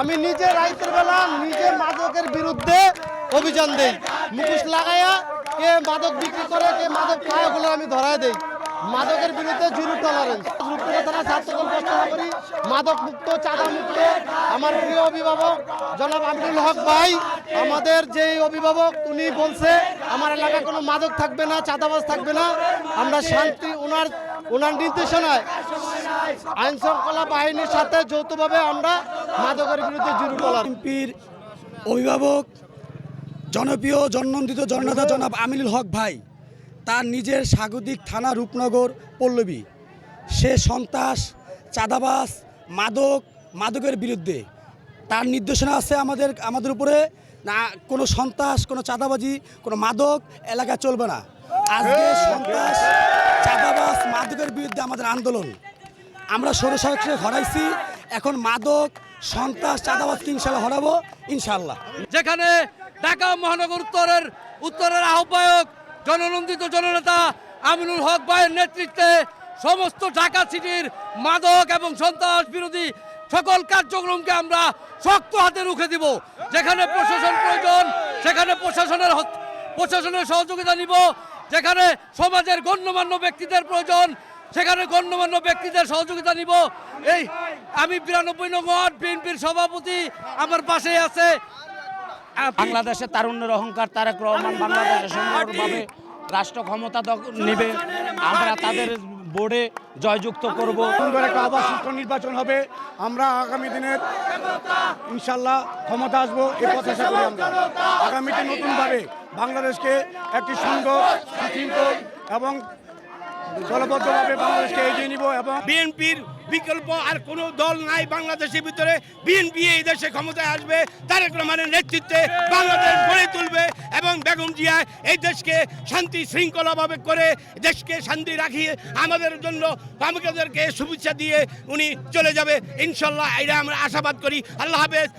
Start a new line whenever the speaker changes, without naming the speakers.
আমি নিজে রাইতের বেলা নিজে মাদকের বিরুদ্ধে অভিযান দেই। মুখোশ লাগাইয়া কে মাদক বিক্রি করে কে মাদক খায় ওগুলো আমি ধরায় দেই। মাদকের বিরুদ্ধে জিরো টলারেন্স। রূপপুরা থানা ছাত্রদল ঘোষণা করি মাদক মুক্ত, চাঁদা মুক্ত। আমার প্রিয় অভিভাবক জনাব আমিনুল হক ভাই, আমাদের যেই অভিভাবক উনি বলছে আমার এলাকায় কোনো মাদক থাকবে না, চাঁদাবাজ থাকবে না। আমরা শান্তি ওনার নির্দেশনায় আইন শৃঙ্খলা বাহিনীর সাথে যৌথভাবে আমরা মাদকের বিরুদ্ধে জিরো টলারেন্স।
এমপির অভিভাবক জনপ্রিয় জননন্দিত জননেতা জনাব আমিনুল হক ভাই তার নিজের স্বাগতিক থানা রূপনগর পল্লবী, সে সন্ত্রাস, চাঁদাবাজ, মাদকের বিরুদ্ধে তার নির্দেশনা আছে আমাদের উপরে। না কোনো সন্ত্রাস, কোনো চাঁদাবাজি, কোনো মাদক এলাকায় চলবে না। আজকে সন্ত্রাস, চাঁদাবাজ, মাদকের বিরুদ্ধে আমাদের আন্দোলন। আমরা সরসাকে হরাইছি, এখন মাদক, সন্ত্রাস, চাঁদাবাজকে ইনশাল্লাহ হরাবো ইনশাল্লাহ।
যেখানে ঢাকা মহানগর উত্তরের আহ্বায়ক জননন্দিত জননেতা আমিনুল হক ভাইয়ের নেতৃত্বে সমস্ত ঢাকা সিটির মাদক এবং সন্ত্রাস বিরোধী সকল কার্যক্রমকে আমরা শক্ত হাতে রুখে দিব। যেখানে প্রশাসন প্রয়োজন সেখানে প্রশাসনের সহযোগিতা নিব। যেখানে সমাজের গণ্যমান্য ব্যক্তিদের প্রয়োজন সেখানে গণ্যমান্য ব্যক্তিদের সহযোগিতা নিব। এই আমি 92 নং ওয়ার্ড বিএনপির সভাপতি আমার পাশেই আছে।
বাংলাদেশের তারুণ্যের অহংকার তারেক রহমান বাংলাদেশের সুন্দরভাবে রাষ্ট্র ক্ষমতা নেবে, আমরা তাদের বোর্ডে জয়যুক্ত করব।
সুন্দর একটা আবার সুষ্ঠু নির্বাচন হবে, আমরা আগামী দিনের ইনশাল্লাহ ক্ষমতা আসবো এই প্রত্যাশা করি। আমরা আগামীতে নতুনভাবে বাংলাদেশকে একটি সুন্দর, সুশৃঙ্খল এবং দলবদ্ধভাবে বাংলাদেশকে এগিয়ে নিব। এবং
বিএনপির বিকল্প আর কোনো দল নাই বাংলাদেশের ভিতরে। বিএনপি এই দেশে ক্ষমতায় আসবে, তারেক রহমানের নেতৃত্বে বাংলাদেশ গড়ে তুলবে এবং বেগম জিয়া এই দেশকে শান্তি শৃঙ্খলাভাবে করে দেশকে শান্তি রাখিয়ে আমাদের জন্য আমাদেরকে শুভেচ্ছা দিয়ে উনি চলে যাবে ইনশাল্লাহ। এটা আমরা আশাবাদ করি। আল্লাহ হাফেজ।